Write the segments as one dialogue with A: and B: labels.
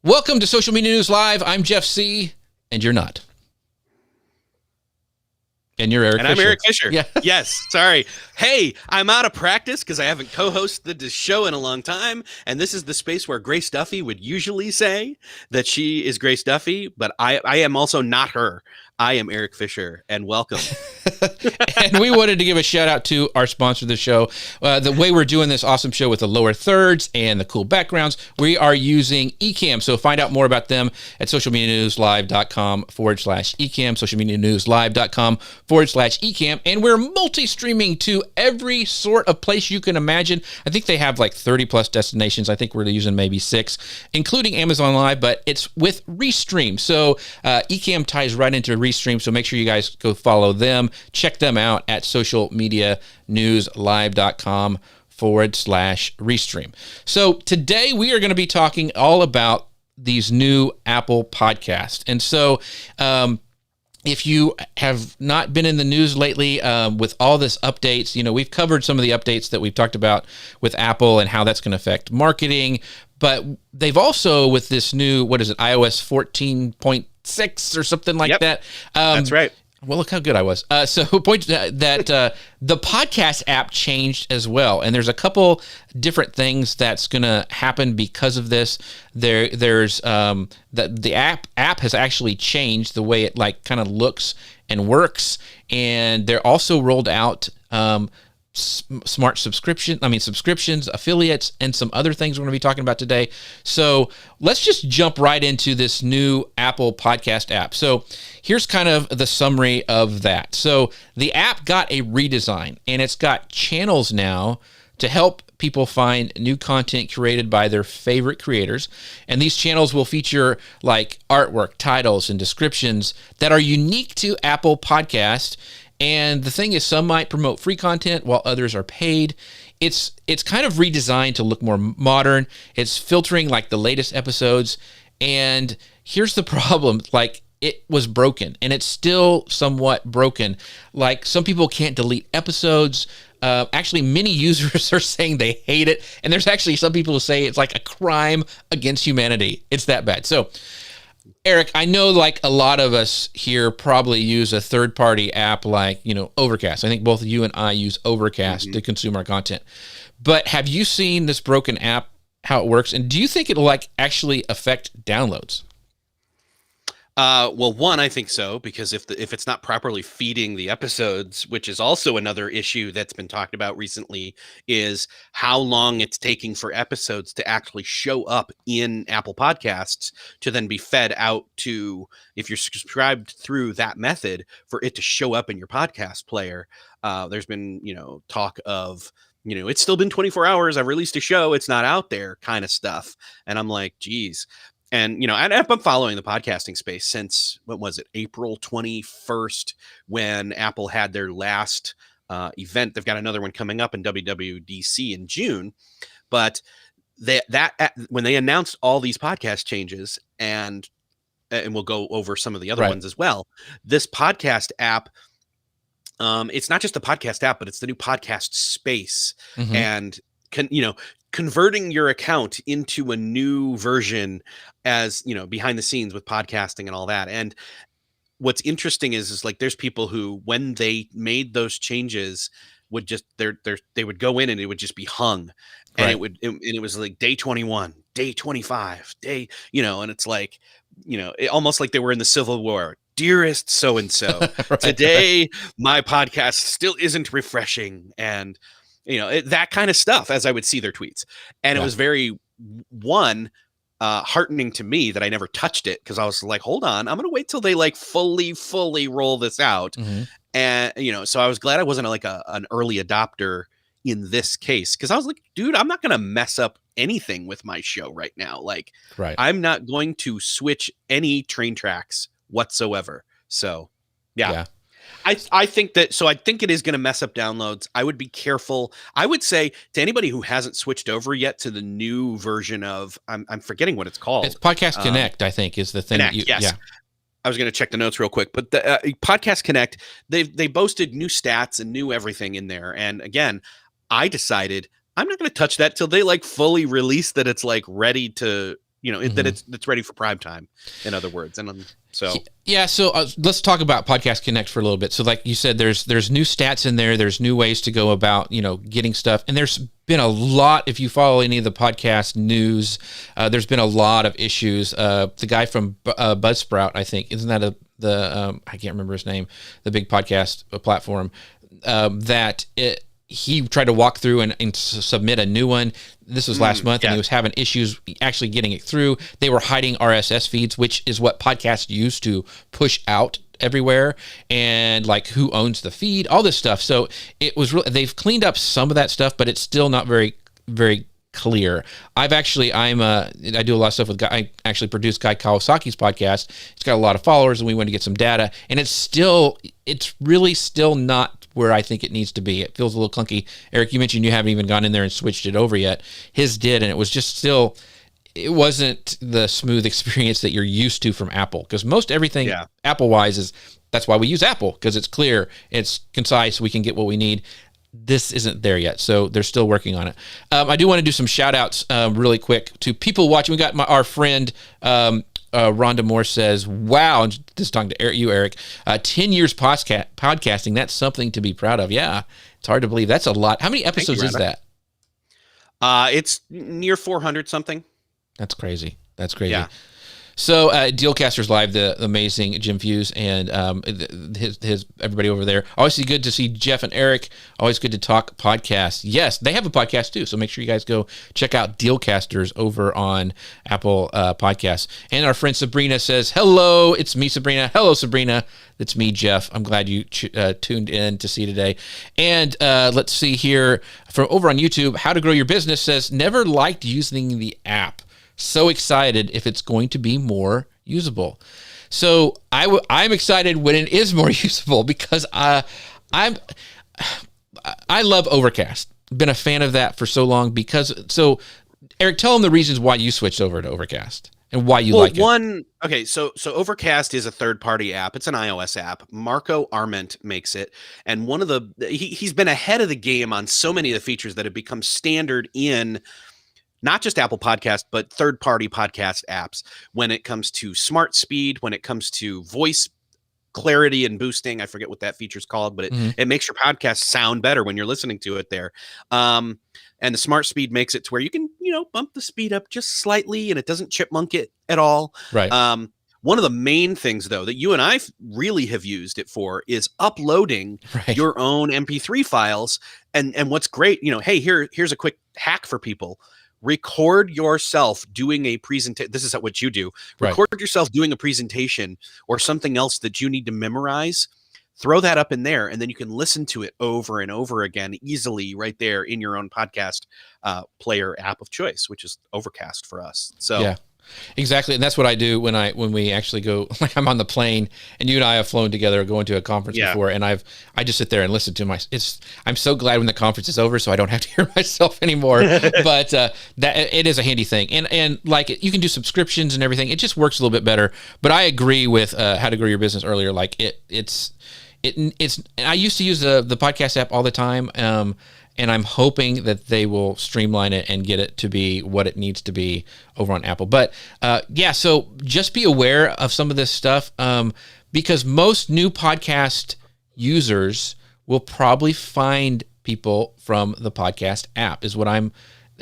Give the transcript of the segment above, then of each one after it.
A: Welcome to Social Media News Live. I'm Jeff C., and you're not. And you're Eric Fisher.
B: And I'm Eric Fisher.
A: Yeah.
B: Yes. Sorry. Hey, I'm out of practice because I haven't co-hosted this show in a long time. And this is the space where Grace Duffy would usually say that she is Grace Duffy, but I am also not her. I am Eric Fisher, and welcome.
A: And we wanted to give a shout out to our sponsor of the show. The way we're doing this awesome show with the lower thirds and the cool backgrounds, we are using Ecamm. So find out more about them at socialmedianewslive.com/Ecamm, socialmedianewslive.com/Ecamm. And we're multi-streaming to every sort of place you can imagine. I think they have like 30 plus destinations. I think we're using maybe 6, including Amazon Live, but it's with Restream. So Ecamm ties right into Restream, so make sure you guys go follow them. Check them out at socialmedianewslive.com/Restream. So today we are going to be talking all about these new Apple podcasts. And so if you have not been in the news lately with all this updates, we've covered some of the updates that we've talked about with Apple and how that's going to affect marketing. But they've also, with this new, iOS 14.6 or something like that.
B: That's right.
A: Well, look how good I was. So point that the podcast app changed as well. And there's a couple different things that's going to happen because of this. There's the app has actually changed the way it kind of looks and works. And they're also rolled out smart subscriptions, affiliates, and some other things we're going to be talking about today. So let's just jump right into this new Apple podcast app. So here's kind of the summary of that. So the app got a redesign, and it's got channels now to help people find new content curated by their favorite creators. And these channels will feature like artwork, titles, and descriptions that are unique to Apple Podcast. And the thing is, some might promote free content while others are paid. It's kind of redesigned to look more modern. It's filtering like the latest episodes. And here's the problem. It was broken, and it's still somewhat broken. Like, some people can't delete episodes. Actually, many users are saying they hate it. And there's actually some people who say it's like a crime against humanity. It's that bad. So, Eric, I know like a lot of us here probably use a third-party app like, Overcast. I think both you and I use Overcast to consume our content. But have you seen this broken app, how it works? And do you think it'll actually affect downloads?
B: Well, one, I think so, because if it's not properly feeding the episodes, which is also another issue that's been talked about recently, is how long it's taking for episodes to actually show up in Apple Podcasts to then be fed out to, if you're subscribed through that method, for it to show up in your podcast player. There's been, talk of, it's still been 24 hours. I've released a show. It's not out there kind of stuff. And I'm like, geez. And, I've been following the podcasting space since, April 21st, when Apple had their last event. They've got another one coming up in WWDC in June. But when they announced all these podcast changes, and we'll go over some of the other ones as well, this podcast app, it's not just the podcast app, but it's the new podcast space. And converting your account into a new version as, behind the scenes with podcasting and all that. And what's interesting is like, there's people who, when they made those changes, would just, they would go in and it would just be hung. And it was like day 21, day 25, day, and it's like, almost like they were in the Civil War. Dearest so-and-so, today my podcast still isn't refreshing. And that kind of stuff, as I would see their tweets. And it was very, heartening to me that I never touched it, because I was like, hold on, I'm going to wait till they like fully roll this out. And, so I was glad I wasn't like an early adopter in this case, because I was like, dude, I'm not going to mess up anything with my show right now. Like, I'm not going to switch any train tracks whatsoever. So, yeah. I think that, so I think it is going to mess up downloads. I would be careful. I would say to anybody who hasn't switched over yet to the new version of, I'm forgetting what it's called.
A: It's Podcast Connect, I think, is the thing.
B: Connect, yes. Yeah. I was going to check the notes real quick, but the Podcast Connect, they boasted new stats and new everything in there. And again, I decided I'm not going to touch that till they like fully release that it's like ready to that it's ready for prime time, in other words. And so
A: yeah, so let's talk about Podcast Connect for a little bit. So like you said, there's new stats in there. There's new ways to go about, getting stuff. And there's been a lot, if you follow any of the podcast news, there's been a lot of issues. The guy from Buzzsprout, I think, isn't that I can't remember his name, the big podcast platform, he tried to walk through and submit a new one. This was last month, and he was having issues actually getting it through. They were hiding RSS feeds, which is what podcasts used to push out everywhere, and like who owns the feed, all this stuff. So it was really, they've cleaned up some of that stuff, but it's still not very, very clear. I do a lot of stuff with I actually produce Guy Kawasaki's podcast. He's got a lot of followers, and we want to get some data, and it's really still not where I think it needs to be. It feels a little clunky. Eric, you mentioned you haven't even gone in there and switched it over yet. His did, and it was just still, it wasn't the smooth experience that you're used to from Apple, because most everything Apple-wise that's why we use Apple, because it's clear, it's concise, we can get what we need. This isn't there yet, so they're still working on it. I do want to do some shout-outs really quick to people watching. We got our friend Rhonda Moore says, wow, and this is talking to you, Eric, 10 years podcasting, that's something to be proud of. Yeah, it's hard to believe. That's a lot. How many episodes is that?
B: It's near 400 something.
A: That's crazy. Yeah.
B: So
A: Dealcasters Live, the amazing Jim Fuse and his everybody over there. Always good to see Jeff and Eric. Always good to talk podcasts. Yes, they have a podcast too, so make sure you guys go check out Dealcasters over on Apple Podcasts. And our friend Sabrina says, hello, it's me, Sabrina. Hello, Sabrina. It's me, Jeff. I'm glad you tuned in to see today. And let's see here. From over on YouTube, How to Grow Your Business says, never liked using the app. So excited if it's going to be more usable. So I'm excited when it is more usable, because I love Overcast. Been a fan of that for so long. So Eric, tell them the reasons why you switched over to Overcast and why you like it.
B: Okay, so Overcast is a third-party app. It's an iOS app. Marco Arment makes it, and he's been ahead of the game on so many of the features that have become standard in not just Apple Podcast, but third-party podcast apps when it comes to smart speed, when it comes to voice clarity and boosting. I forget what that feature is called, but it makes your podcast sound better when you're listening to it there. And the smart speed makes it to where you can, bump the speed up just slightly, and it doesn't chipmunk it at all.
A: Right.
B: One of the main things, though, that you and I really have used it for is uploading your own MP3 files. And what's great, hey, here's a quick hack for people. Record yourself doing a presentation. This is what you do. Record yourself doing a presentation or something else that you need to memorize. Throw that up in there, and then you can listen to it over and over again easily right there in your own podcast player app of choice, which is Overcast for us. So
A: yeah. Exactly, and that's what I do when we actually go. Like, I'm on the plane, and you and I have flown together, going to a conference before, and I just sit there and listen to I'm so glad when the conference is over, so I don't have to hear myself anymore. But that it is a handy thing, and like you can do subscriptions and everything. It just works a little bit better. But I agree with How to Grow Your Business earlier. Like it's. I used to use the podcast app all the time. And I'm hoping that they will streamline it and get it to be what it needs to be over on Apple. But so just be aware of some of this stuff, because most new podcast users will probably find people from the podcast app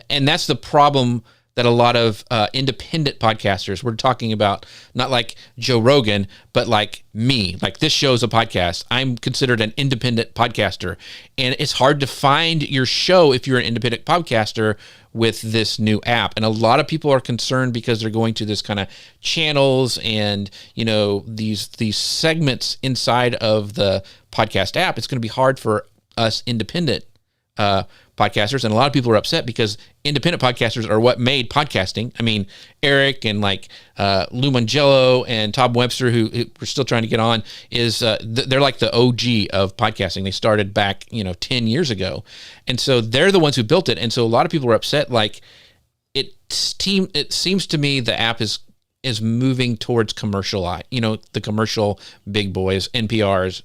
A: and that's the problem that a lot of independent podcasters, we're talking about not like Joe Rogan, but like me, like this show's a podcast. I'm considered an independent podcaster, and it's hard to find your show if you're an independent podcaster with this new app. And a lot of people are concerned because they're going to this kind of channels and, these segments inside of the podcast app. It's going to be hard for us independent podcasters, and a lot of people are upset because independent podcasters are what made podcasting. I mean, Eric and like Lou Mangello and Tom Webster, who we're still trying to get on, they're like the OG of podcasting. They started back 10 years ago, and so they're the ones who built it. And so a lot of people are upset. Like it seems to me the app is moving towards commercial, the commercial big boys, NPRs.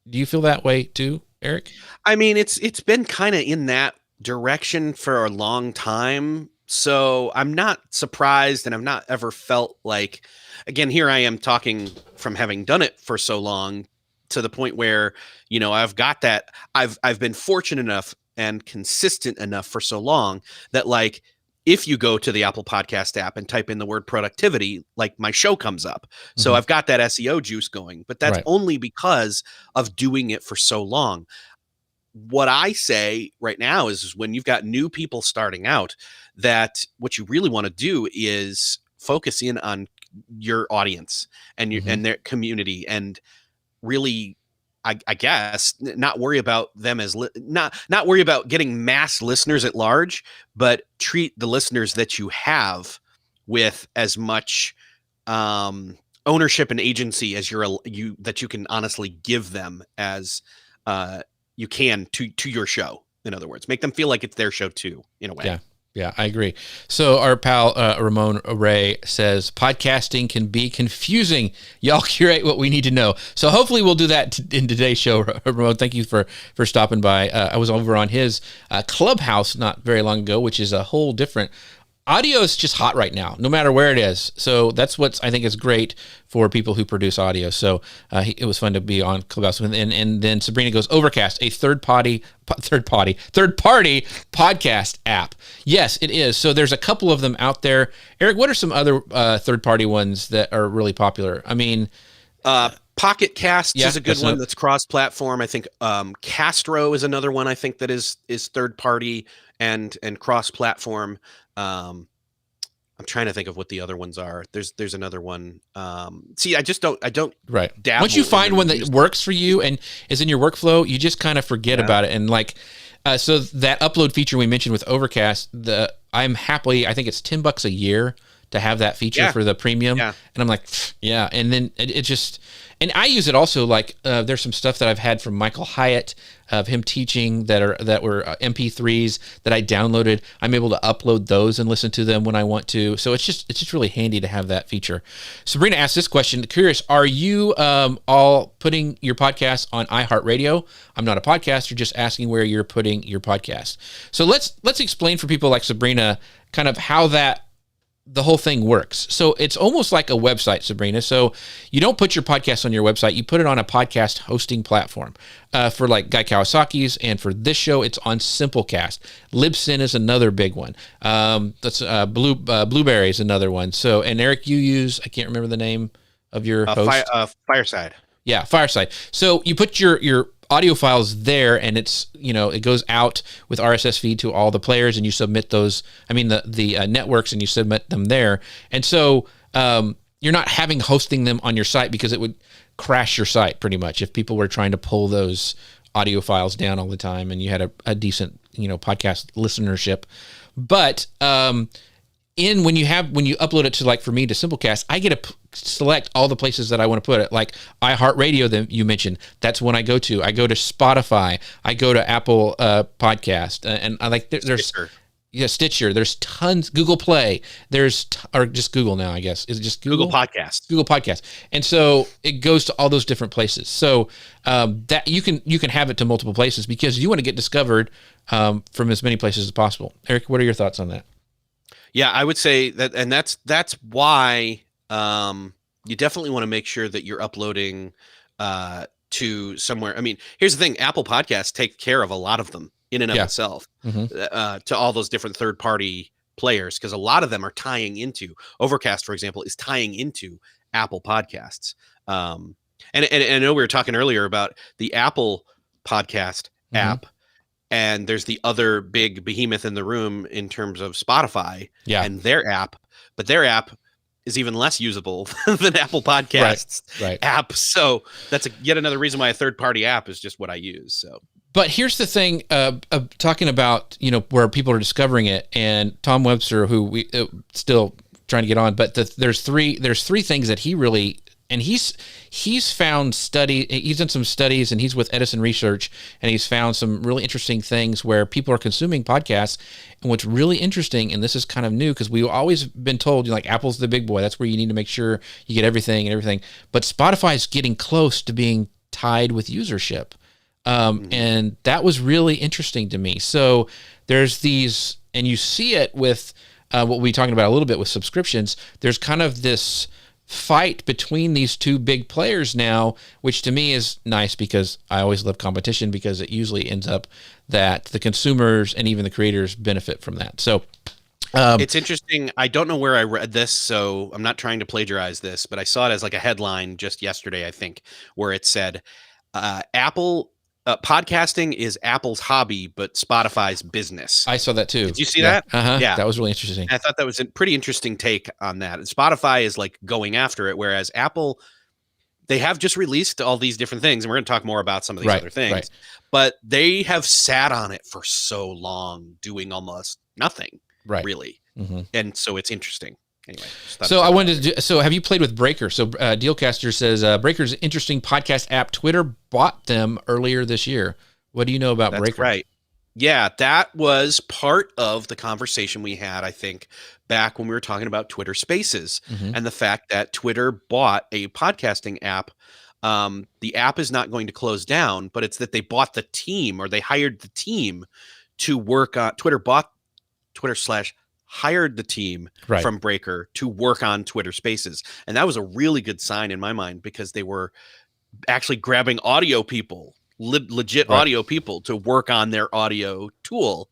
A: Do you feel that way too, Eric?
B: I mean, it's been kind of in that direction for a long time. So I'm not surprised, and I've not ever felt like, again, here I am talking from having done it for so long to the point where, I've got that. I've been fortunate enough and consistent enough for so long that, like, if you go to the Apple Podcast app and type in the word productivity, like, my show comes up. So
A: Mhm.
B: I've got that SEO juice going, but that's
A: Right.
B: only because of doing it for so long. What I say right now is when you've got new people starting out, that what you really want to do is focus in on your audience and
A: Mhm.
B: their community, and really, I guess, not worry about them as not worry about getting mass listeners at large, but treat the listeners that you have with as much ownership and agency as you that you can honestly give them as uh, you can to your show. In other words, make them feel like it's their show too, in a way.
A: Yeah. Yeah, I agree. So our pal Ramon Ray says podcasting can be confusing. Y'all curate what we need to know. So hopefully we'll do that in today's show. Ramon, thank you for stopping by. I was over on his Clubhouse not very long ago, which is a whole different. Audio is just hot right now, no matter where it is. So that's what I think is great for people who produce audio. So it was fun to be on Clubhouse. And then Sabrina goes, Overcast, a third party podcast app. Yes, it is. So there's a couple of them out there. Eric, what are some other third party ones that are really popular? I mean,
B: Pocket Casts is a good one
A: that's
B: that's cross-platform. I think Castro is another one I think that is third party and cross-platform. I'm trying to think of what the other ones are. There's another one. See, I don't
A: right.
B: dabble
A: Once you
B: in
A: find
B: them
A: one that works for you and is in your workflow, you just kind of forget about it. And like, so that upload feature we mentioned with Overcast, I think it's $10 a year to have that feature for the premium.
B: Yeah.
A: And I'm like, yeah. And then it just, and I use it also, like, there's some stuff that I've had from Michael Hyatt of him teaching that were MP3s that I downloaded. I'm able to upload those and listen to them when I want to. So it's just really handy to have that feature. Sabrina asked this question. Curious, are you all putting your podcast on iHeartRadio? I'm not a podcaster, just asking where you're putting your podcast. So let's explain for people like Sabrina kind of how the whole thing works. So it's almost like a website, Sabrina. So you don't put your podcast on your website. You put it on a podcast hosting platform. For like Guy Kawasaki's, and for this show, it's on Simplecast. Libsyn is another big one. That's Blueberry is another one. So, and Eric, you use, I can't remember the name of your host.
B: Fireside.
A: Yeah, Fireside. So you put your audio files there, and it's, it goes out with RSS feed to all the players, and you submit those. I mean, the networks, and you submit them there. And so you're not hosting them on your site, because it would crash your site pretty much if people were trying to pull those audio files down all the time, and you had a decent podcast listenership. But when you upload it to, like, for me, to Simplecast, I get to select all the places that I want to put it. Like iHeartRadio that you mentioned, that's when I go to. I go to Spotify. I go to Apple Podcast, and I like there's Stitcher. There's tons. Google Play. Or just Google now, I guess. Is it just Google?
B: Google Podcast.
A: Google Podcast. And so it goes to all those different places. So that you can have it to multiple places, because you want to get discovered from as many places as possible. Eric, what are your thoughts on that?
B: Yeah, I would say that, and that's why you definitely want to make sure that you're uploading to somewhere. I mean, here's the thing: Apple Podcasts take care of a lot of them in and of itself, to all those different third-party players, because a lot of them are tying into Overcast, for example, is tying into Apple Podcasts. And I know we were talking earlier about the Apple Podcast app. And there's the other big behemoth in the room in terms of Spotify and their app, but their app is even less usable than Apple Podcasts app. So that's yet another reason why a third-party app is just what I use. So,
A: but here's the thing: talking about where people are discovering it, and Tom Webster, who we still trying to get on, but there's three things that he really. And he's done some studies, and he's with Edison Research, and he's found some really interesting things where people are consuming podcasts. And what's really interesting, and this is kind of new, because we've always been told, like, Apple's the big boy. That's where you need to make sure you get everything. But Spotify is getting close to being tied with usership. And that was really interesting to me. So there's these, and you see it with what we're talking about a little bit with subscriptions, there's kind of this fight between these two big players now, which to me is nice because I always love competition because it usually ends up that the consumers and even the creators benefit from that. So
B: it's interesting. I don't know where I read this, so I'm not trying to plagiarize this, but I saw it as like a headline just yesterday, I think, where it said, Apple podcasting is Apple's hobby, but Spotify's business.
A: I saw that too.
B: Did you see that?
A: Yeah, that was really interesting.
B: And I thought that was a pretty interesting take on that. And Spotify is like going after it, whereas Apple, they have just released all these different things, and we're going to talk more about some of these other things, but they have sat on it for so long, doing almost nothing, really. And so it's interesting. Anyway,
A: so I wanted to. So have you played with Breaker? So Dealcaster says Breaker's an interesting podcast app. Twitter bought them earlier this year. What do you know about Breaker?
B: Right. Yeah, that was part of the conversation we had, I think, back when we were talking about Twitter Spaces and the fact that Twitter bought a podcasting app. The app is not going to close down, but it's that they bought the team, or they hired the team to work on. Hired the team from Breaker to work on Twitter Spaces. And that was a really good sign in my mind, because they were actually grabbing audio people, legit audio people, to work on their audio tool.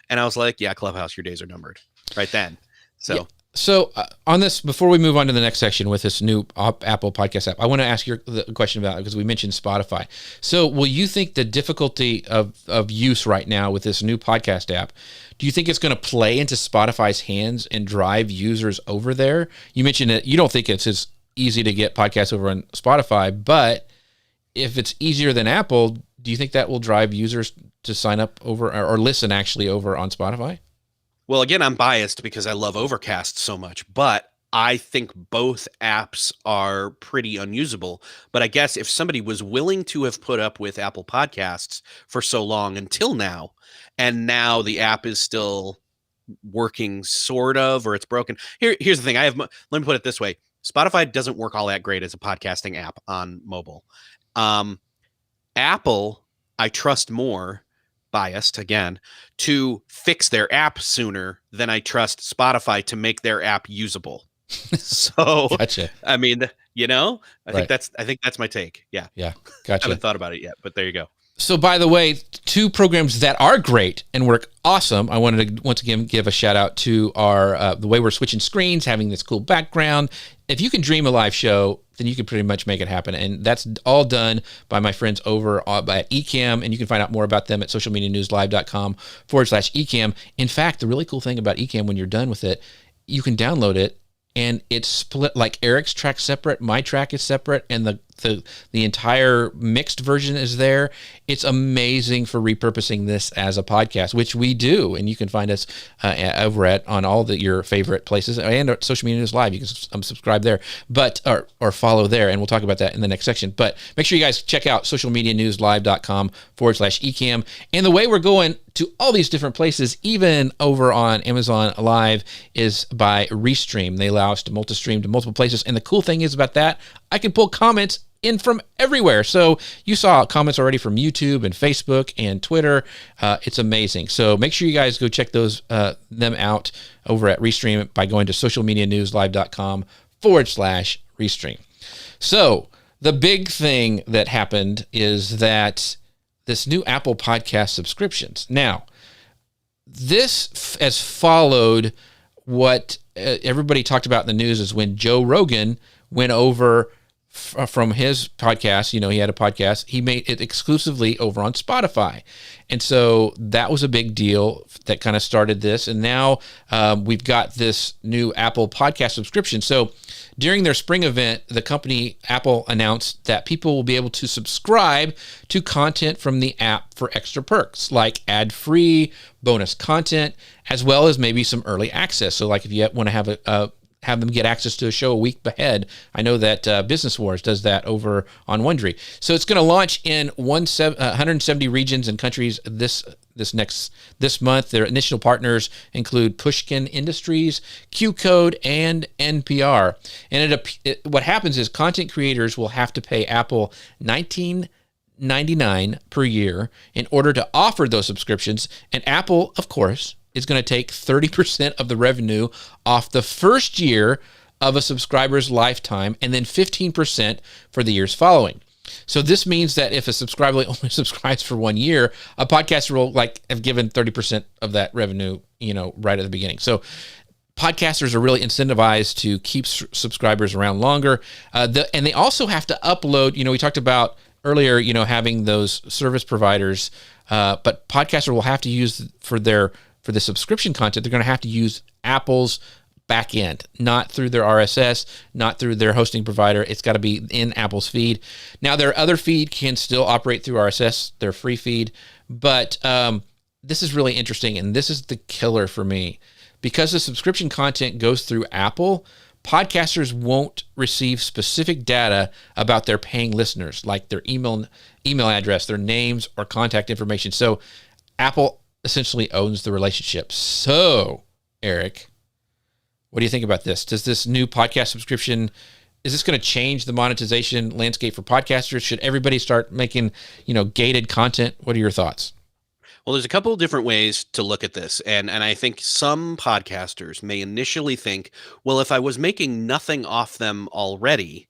B: And I was like, yeah, Clubhouse, your days are numbered right then. So,
A: So on this, before we move on to the next section with this new Apple podcast app, I want to ask you the question about it, because we mentioned Spotify. So will you think the difficulty of use right now with this new podcast app, do you think it's going to play into Spotify's hands and drive users over there? You mentioned that you don't think it's as easy to get podcasts over on Spotify, but if it's easier than Apple, do you think that will drive users to sign up over or listen actually over on Spotify?
B: Well, again, I'm biased because I love Overcast so much, but I think both apps are pretty unusable. But I guess if somebody was willing to have put up with Apple Podcasts for so long until now, and now the app is still working sort of, or it's broken. Here's the thing. Let me put it this way. Spotify doesn't work all that great as a podcasting app on mobile. Apple, I trust more, biased again, to fix their app sooner than I trust Spotify to make their app usable. So,
A: gotcha.
B: I mean, I think that's my take. Yeah.
A: Gotcha.
B: I haven't thought about it yet, but there you go.
A: So, by the way, two programs that are great and work awesome. I wanted to once again give a shout out to our the way we're switching screens, having this cool background. If you can dream a live show, then you can pretty much make it happen. And that's all done by my friends over at Ecamm. And you can find out more about them at socialmedianewslive.com/Ecamm. In fact, the really cool thing about Ecamm, when you're done with it, you can download it and it's split, like Eric's track separate, my track is separate, and the entire mixed version is there. It's amazing for repurposing this as a podcast, which we do, and you can find us over at on all your favorite places and at Social Media News Live. You can subscribe there, but or follow there, and we'll talk about that in the next section. But make sure you guys check out socialmedianewslive.com/Ecamm. And the way we're going to all these different places, even over on Amazon Live, is by Restream. They allow us to multi-stream to multiple places, and the cool thing is about that, I can pull comments in from everywhere. So you saw comments already from YouTube and Facebook and Twitter. It's amazing. So make sure you guys go check those them out over at Restream by going to socialmedianewslive.com/Restream. So the big thing that happened is that this new Apple Podcast subscriptions. Now, this has followed what everybody talked about in the news is when Joe Rogan went over from his podcast. He had a podcast. He made it exclusively over on Spotify. And so that was a big deal that kind of started this. And now we've got this new Apple Podcast subscription. So during their spring event, the company Apple announced that people will be able to subscribe to content from the app for extra perks, like ad-free, bonus content, as well as maybe some early access. So like if you want to have them get access to a show a week ahead. I know that Business Wars does that over on Wondery. So it's going to launch in 170 regions and countries this month. Their initial partners include Pushkin Industries, Q-Code, and NPR. And what happens is content creators will have to pay Apple $19.99 per year in order to offer those subscriptions. And Apple, of course, is going to take 30% of the revenue off the first year of a subscriber's lifetime, and then 15% for the years following. So this means that if a subscriber only subscribes for 1 year, a podcaster will have given 30% of that revenue, right at the beginning. So podcasters are really incentivized to keep subscribers around longer. And they also have to upload, we talked about earlier, having those service providers, but podcaster will have to use for the subscription content, they're going to have to use Apple's back end, not through their RSS, not through their hosting provider. It's got to be in Apple's feed. Now, their other feed can still operate through RSS, their free feed, but this is really interesting, and this is the killer for me. Because the subscription content goes through Apple, podcasters won't receive specific data about their paying listeners, like their email address, their names, or contact information. So Apple essentially owns the relationship. So, Eric, what do you think about this? Does this new podcast subscription, is this going to change the monetization landscape for podcasters? Should everybody start making, gated content? What are your thoughts?
B: Well, there's a couple of different ways to look at this. And I think some podcasters may initially think, well, if I was making nothing off them already,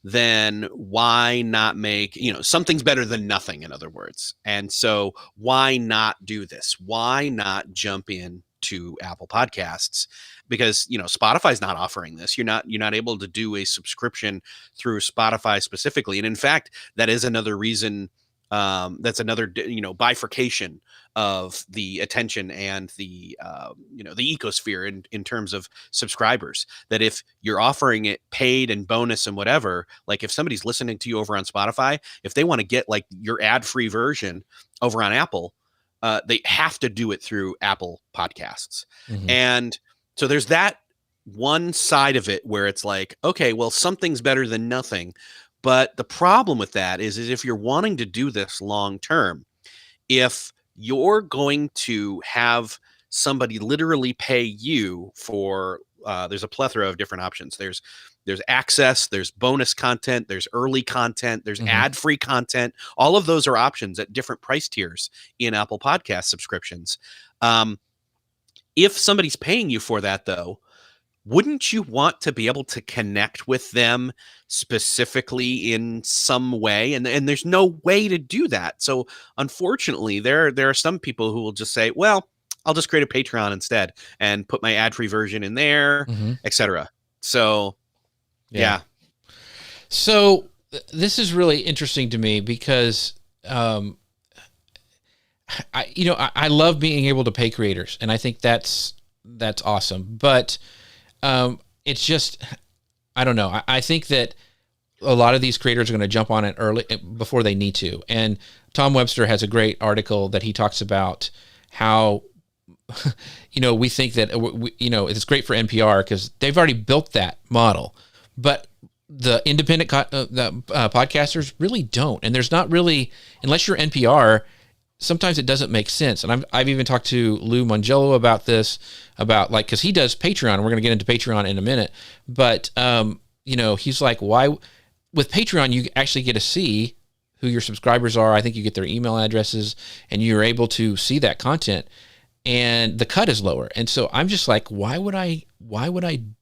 B: then why not make, something's better than nothing, in other words. And so why not do this? Why not jump in to Apple Podcasts? Because, Spotify's not offering this. You're not able to do a subscription through Spotify specifically. And in fact, that is another reason, that's another, bifurcation of the attention and the ecosphere in terms of subscribers, that if you're offering it paid and bonus and whatever, like if somebody's listening to you over on Spotify, if they want to get like your ad-free version over on Apple, they have to do it through Apple Podcasts. Mm-hmm. And so there's that one side of it where it's like, okay, well, something's better than nothing. But the problem with that is if you're wanting to do this long term, if you're going to have somebody literally pay you for, there's a plethora of different options. There's access, there's bonus content, there's early content, there's ad-free content. All of those are options at different price tiers in Apple Podcast subscriptions. If somebody's paying you for that, though, wouldn't you want to be able to connect with them specifically in some way? And there's no way to do that. So unfortunately, there are some people who will just say, well, I'll just create a Patreon instead and put my ad-free version in there, etc. So, yeah.
A: So this is really interesting to me because, I love being able to pay creators, and I think that's awesome. But it's just, I don't know. I think that a lot of these creators are going to jump on it early before they need to. And Tom Webster has a great article that he talks about how, we think that, it's great for NPR because they've already built that model, but the independent podcasters really don't. And there's not really, unless you're NPR, sometimes it doesn't make sense. And I've even talked to Lou Mangello about this, because he does Patreon, and we're going to get into Patreon in a minute. But, he's like, why, with Patreon, you actually get to see who your subscribers are. I think you get their email addresses, and you're able to see that content, and the cut is lower. And so I'm just like, why would I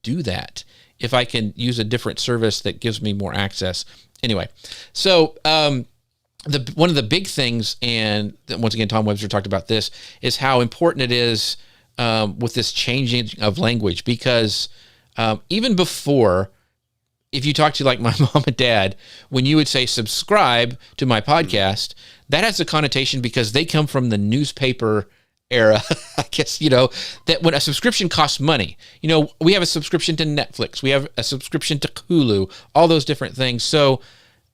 A: do that if I can use a different service that gives me more access? Anyway, so, one of the big things, and once again, Tom Webster talked about this, is how important it is with this changing of language. Because even before, if you talk to like my mom and dad, when you would say subscribe to my podcast, that has a connotation because they come from the newspaper era, I guess, that when a subscription costs money, we have a subscription to Netflix, we have a subscription to Hulu, all those different things. So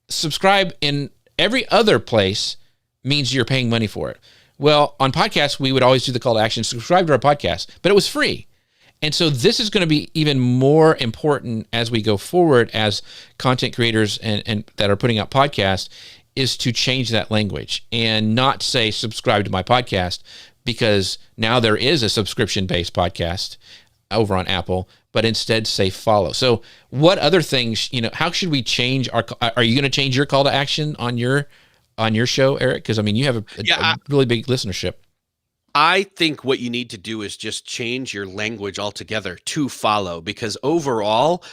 A: subscribe in every other place means you're paying money for it. Well, on podcasts, we would always do the call to action, subscribe to our podcast, but it was free. And so this is going to be even more important as we go forward as content creators and that are putting out podcasts, is to change that language and not say subscribe to my podcast, because now there is a subscription-based podcast over on Apple, but instead say follow. So what other things, how should we change are you going to change your call to action on your show, Eric? Because you have a really big listenership.
B: I think what you need to do is just change your language altogether to follow, because overall,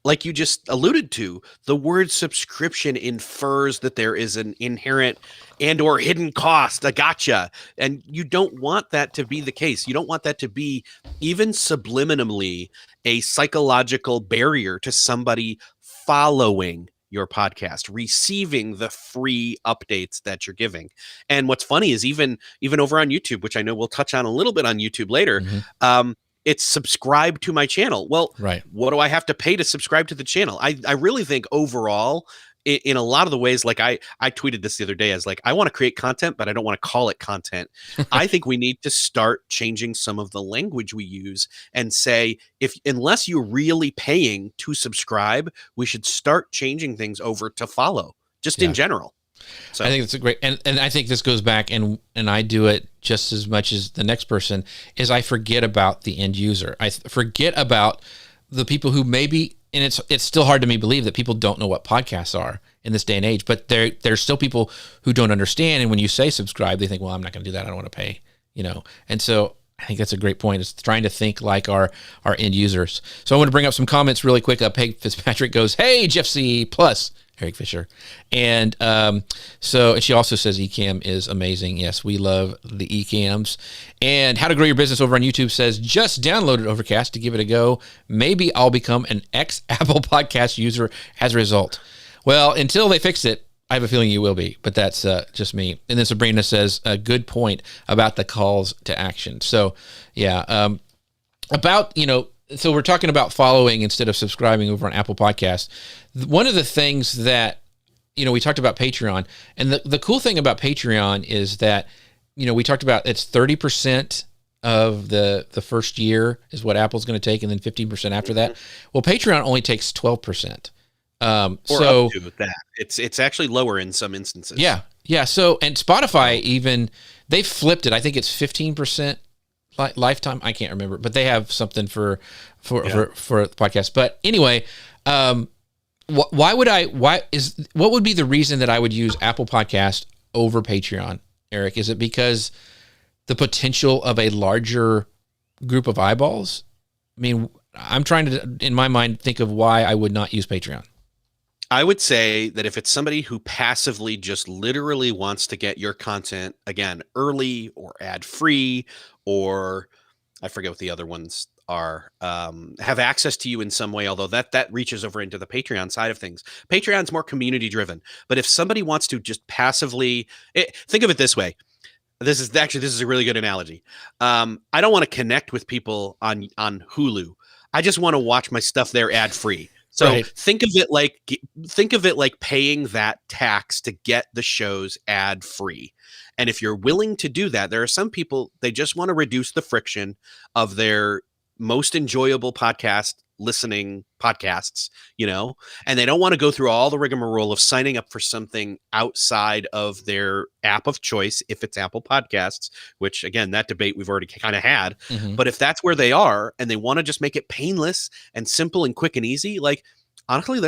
B: like you just alluded to, the word subscription infers that there is an inherent and or hidden cost, a gotcha. And you don't want that to be the case. You don't want that to be even subliminally a psychological barrier to somebody following your podcast, receiving the free updates that you're giving. And what's funny is even over on YouTube, which I know we'll touch on a little bit on YouTube later,
A: Mm-hmm.
B: it's subscribe to my channel. Well,
A: Right.
B: what do I have to pay to subscribe to the channel? I really think overall, in a lot of the ways, like I tweeted this the other day as like, I want to create content, but I don't want to call it content. I think we need to start changing some of the language we use and say, unless you're really paying to subscribe, we should start changing things over to follow, just in general. So
A: I think it's a great, and I think this goes back, and I do it just as much as the next person, is I forget about the end user. I forget about the people who maybe, and it's still hard to me believe that people don't know what podcasts are in this day and age, but there's still people who don't understand. And when you say subscribe, they think, well, I'm not going to do that. I don't want to pay, And so I think that's a great point. It's trying to think like our end users. So I want to bring up some comments really quick. Peg Fitzpatrick goes, "Hey, Jeff C. Plus Eric Fisher," and so she also says Ecamm is amazing. Yes, we love the Ecamms. And How to Grow Your Business over on YouTube says, "Just downloaded Overcast to give it a go. Maybe I'll become an ex-Apple Podcast user as a result." Well, until they fix it, I have a feeling you will be, but that's just me. And then Sabrina says, a good point about the calls to action. So, yeah, so we're talking about following instead of subscribing over on Apple Podcasts. One of the things that, we talked about Patreon, and the cool thing about Patreon is that, we talked about it's 30% of the first year is what Apple's going to take, and then 15% after that. Well, Patreon only takes 12%.
B: Or
A: so
B: up to that. It's actually lower in some instances.
A: Yeah. So, and Spotify even, they flipped it. I think it's 15% lifetime. I can't remember, but they have something for the podcast. But anyway, what would be the reason that I would use Apple Podcast over Patreon, Eric? Is it because the potential of a larger group of eyeballs? I mean, I'm trying to, in my mind, think of why I would not use Patreon.
B: I would say that if it's somebody who passively just literally wants to get your content, again, early or ad-free, or I forget what the other ones are, have access to you in some way, although that reaches over into the Patreon side of things. Patreon's more community driven. But if somebody wants to just passively, think of it this way. This is a really good analogy. I don't want to connect with people on Hulu. I just want to watch my stuff there ad-free. So
A: Right.
B: think of it like paying that tax to get the shows ad free. And if you're willing to do that, there are some people, they just want to reduce the friction of their most enjoyable listening podcasts, and they don't want to go through all the rigmarole of signing up for something outside of their app of choice, if it's Apple Podcasts, which again, that debate we've already kind of had.
A: Mm-hmm.
B: But if that's where they are and they want to just make it painless and simple and quick and easy, like honestly,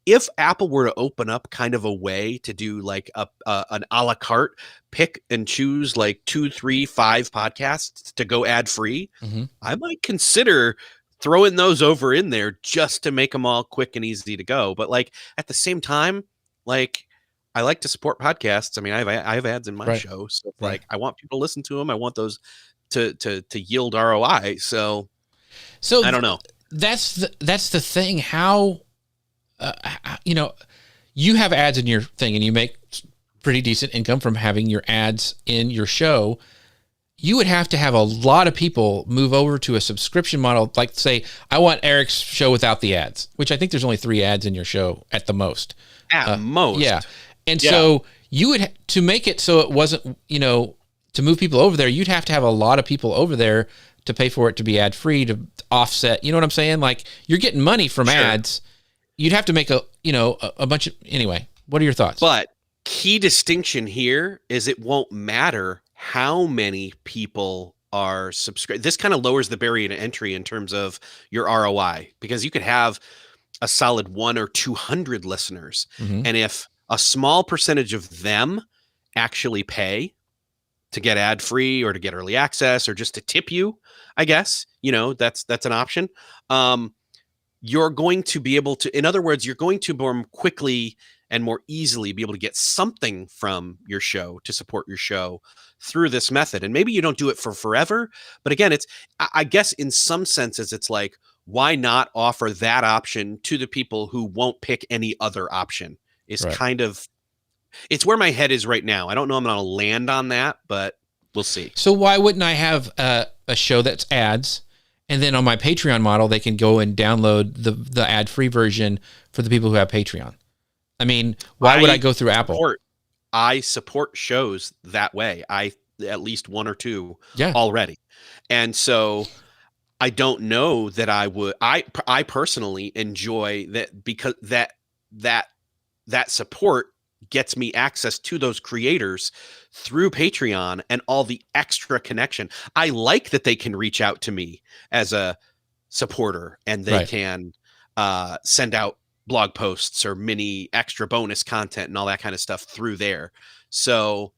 B: if Apple were to open up kind of a way to do like an a la carte, pick and choose like 2, 3, 5 podcasts to go ad free,
A: Mm-hmm.
B: I might consider throwing those over in there just to make them all quick and easy to go. But like at the same time, like I like to support podcasts. I mean, I have ads in my show, so like I want people to listen to them. I want those to yield ROI. So I don't know.
A: That's the thing. How you have ads in your thing, and you make pretty decent income from having your ads in your show. You would have to have a lot of people move over to a subscription model. Like say, I want Eric's show without the ads, which I think there's only 3 ads in your show at the most.
B: At most.
A: Yeah. And so you would, to make it so it wasn't, to move people over there, you'd have to have a lot of people over there to pay for it to be ad free, to offset. You know what I'm saying? Like you're getting money from ads. You'd have to make a bunch of, anyway, what are your thoughts?
B: But key distinction here is it won't matter how many people are subscribed. This kind of lowers the barrier to entry in terms of your ROI, because you could have a solid 100 or 200 listeners.
A: Mm-hmm.
B: And if a small percentage of them actually pay, to get ad free or to get early access or just to tip you, I guess, that's an option. You're going to be able to, in other words, you're going to more quickly and more easily be able to get something from your show to support your show through this method. And maybe you don't do it for forever, but again, I guess in some senses, it's like, why not offer that option to the people who won't pick any other option is
A: Right.
B: kind of, it's where my head is right now. I don't know I'm going to land on that, but we'll see.
A: So why wouldn't I have a show that's ads, and then on my Patreon model, they can go and download the ad-free version for the people who have Patreon? I mean, why would I go through Apple?
B: I support shows that way. At least one or two
A: Yeah.
B: already. And so I don't know that I would, I personally enjoy that, because that support gets me access to those creators through Patreon and all the extra connection. I like that they can reach out to me as a supporter, and they can send out blog posts or mini extra bonus content and all that kind of stuff through there. So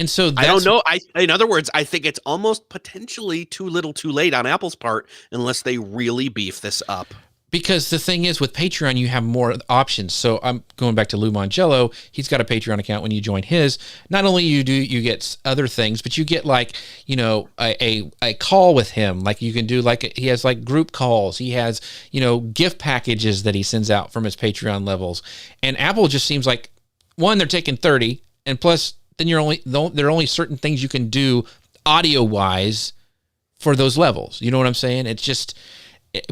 A: so
B: I don't know. In other words, I think it's almost potentially too little too late on Apple's part unless they really beef this up.
A: Because the thing is, with Patreon, you have more options. So I'm going back to Lou Mangello. He's got a Patreon account. When you join his, not only you get other things, but you get a call with him. Like you can do he has group calls. He has, gift packages that he sends out from his Patreon levels. And Apple just seems like, one, they're taking 30, and plus then there are only certain things you can do audio wise for those levels. You know what I'm saying? It's just,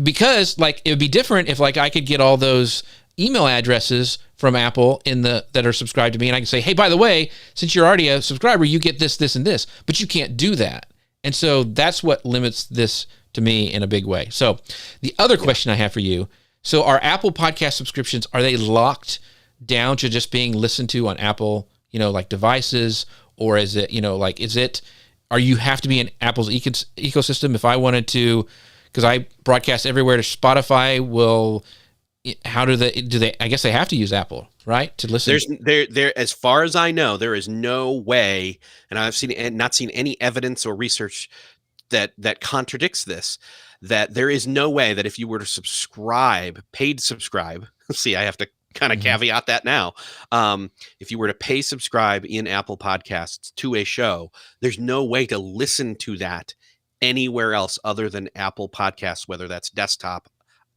A: because it would be different if I could get all those email addresses from Apple that are subscribed to me, and I can say, hey, by the way, since you're already a subscriber, you get this, this, and this. But you can't do that. And so that's what limits this to me in a big way. So the other question I have for you, so are Apple podcast subscriptions, are they locked down to just being listened to on Apple, devices, or is it, are you have to be in Apple's ecosystem? If I wanted to, because I broadcast everywhere to Spotify, how do they, I guess they have to use Apple, right? To listen.
B: There, as far as I know, there is no way, and I've not seen any evidence or research that contradicts this, that there is no way that if you were to paid subscribe, see, I have to kind of caveat that now. If you were to pay subscribe in Apple Podcasts to a show, there's no way to listen to that anywhere else other than Apple Podcasts, whether that's desktop,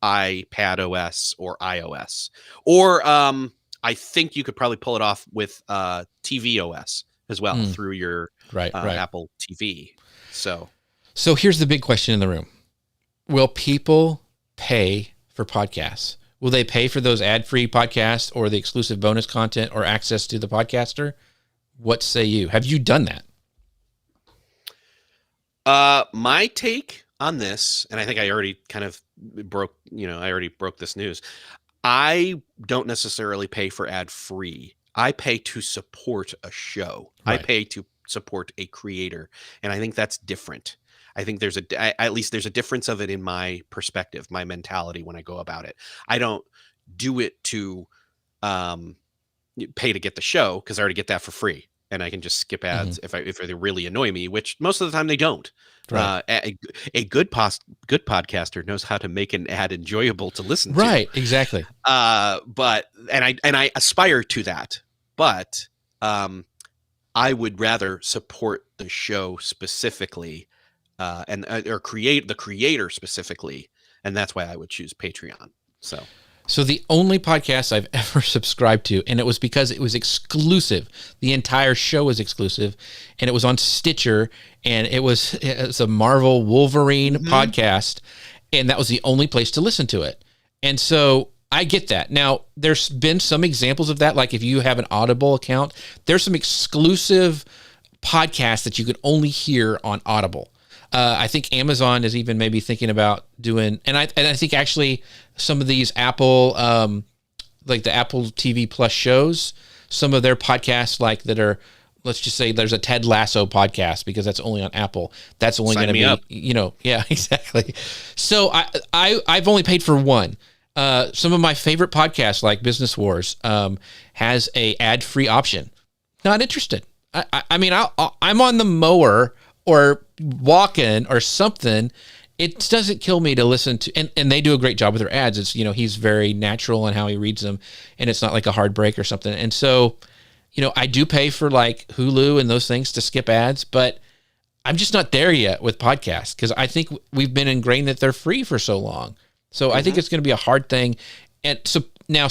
B: iPad OS, or iOS. Or I think you could probably pull it off with TV OS as well through your Apple TV. So
A: here's the big question in the room. Will people pay for podcasts? Will they pay for those ad-free podcasts or the exclusive bonus content or access to the podcaster? What say you? Have you done that?
B: My take on this, and I think I already kind of broke this news. I don't necessarily pay for ad free. I pay to support a show. Right. I pay to support a creator. And I think that's different. I think at least there's a difference of it in my perspective, my mentality when I go about it. I don't do it to pay to get the show, because I already get that for free. And I can just skip ads if they really annoy me, which most of the time they don't. Right. A good podcaster knows how to make an ad enjoyable to listen to.
A: Right, exactly.
B: But I aspire to that. But I would rather support the show specifically, or create the creator specifically, and that's why I would choose Patreon. So
A: the only podcast I've ever subscribed to, and it was because it was exclusive. The entire show was exclusive, and it was on Stitcher, and it's a Marvel Wolverine podcast, and that was the only place to listen to it. And so I get that. Now, there's been some examples of that, like if you have an Audible account, there's some exclusive podcasts that you could only hear on Audible. I think Amazon is even maybe thinking about doing, and I think actually some of these Apple, like the Apple TV Plus shows, some of their podcasts that are, let's just say there's a Ted Lasso podcast, because that's only on Apple. That's only going to be, up. Yeah, exactly. So I've only paid for one. Some of my favorite podcasts, like Business Wars, has a ad-free option. Not interested. I mean, I'm on the mower or walking or something. It doesn't kill me to listen to, and they do a great job with their ads. It's, he's very natural in how he reads them, and it's not like a hard break or something. And so, I do pay for like Hulu and those things to skip ads, but I'm just not there yet with podcasts because I think we've been ingrained that they're free for so long. So I think it's going to be a hard thing. And so now,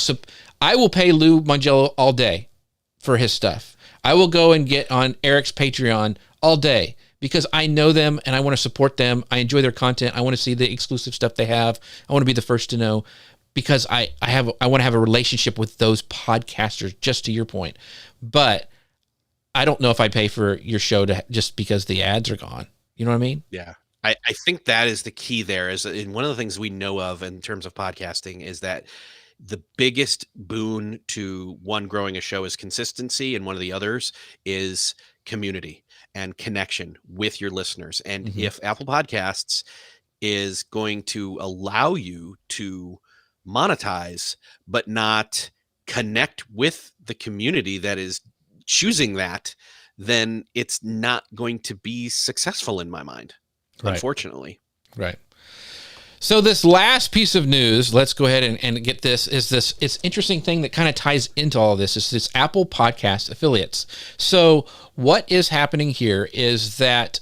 A: I will pay Lou Mangello all day for his stuff. I will go and get on Eric's Patreon all day because I know them and I want to support them. I enjoy their content. I want to see the exclusive stuff they have. I want to be the first to know because I want to have a relationship with those podcasters, just to your point. But I don't know if I pay for your show just because the ads are gone. You know what I mean?
B: Yeah. I think that is the key there is in one of the things we know of in terms of podcasting is that the biggest boon to one growing a show is consistency. And one of the others is community and connection with your listeners. And if Apple Podcasts is going to allow you to monetize, but not connect with the community that is choosing that, then it's not going to be successful in my mind. Right. Unfortunately.
A: Right. So this last piece of news, let's go ahead and get this, it's interesting thing that kind of ties into all of this is this Apple Podcast affiliates. So what is happening here is that,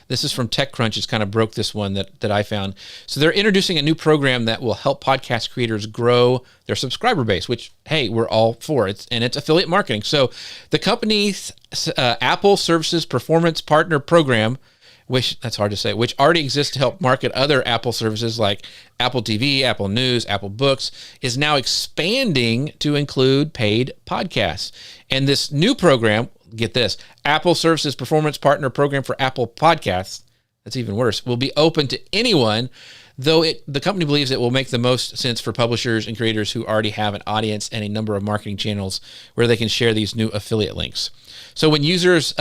A: this is from TechCrunch, it's kind of broke this one that I found. So they're introducing a new program that will help podcast creators grow their subscriber base, which, hey, we're all for it. And it's affiliate marketing. So the company's Apple Services Performance Partner Program, which that's hard to say, which already exists to help market other Apple services like Apple TV, Apple News, Apple Books, is now expanding to include paid podcasts. And this new program, get this, Apple Services Performance Partner Program for Apple Podcasts, that's even worse, will be open to anyone, though the company believes it will make the most sense for publishers and creators who already have an audience and a number of marketing channels where they can share these new affiliate links. So when users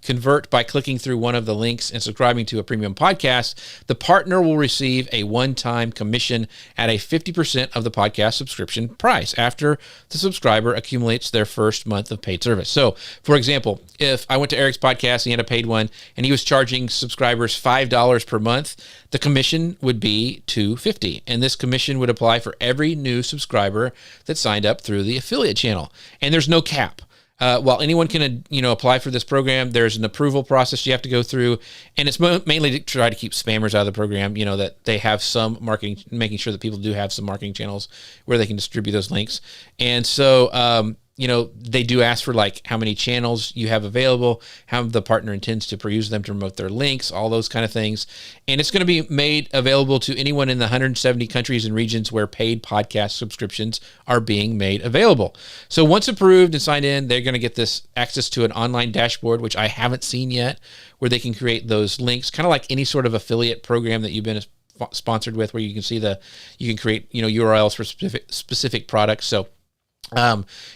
A: convert by clicking through one of the links and subscribing to a premium podcast, the partner will receive a one-time commission at a 50% of the podcast subscription price after the subscriber accumulates their first month of paid service. So, for example, if I went to Eric's podcast, he had a paid one, and he was charging subscribers $5 per month, the commission would be $2.50, and this commission would apply for every new subscriber that signed up through the affiliate channel. And there's no cap. While anyone can, apply for this program, there's an approval process you have to go through, and it's mainly to try to keep spammers out of the program. That they have some marketing, making sure that people do have some marketing channels where they can distribute those links. And so, they do ask for like how many channels you have available, how the partner intends to use them to promote their links, all those kind of things. And it's going to be made available to anyone in the 170 countries and regions where paid podcast subscriptions are being made available. So once approved and signed in, they're going to get this access to an online dashboard, which I haven't seen yet, where they can create those links, kind of like any sort of affiliate program that you've been sponsored with, where you can see you can create, URLs for specific products. So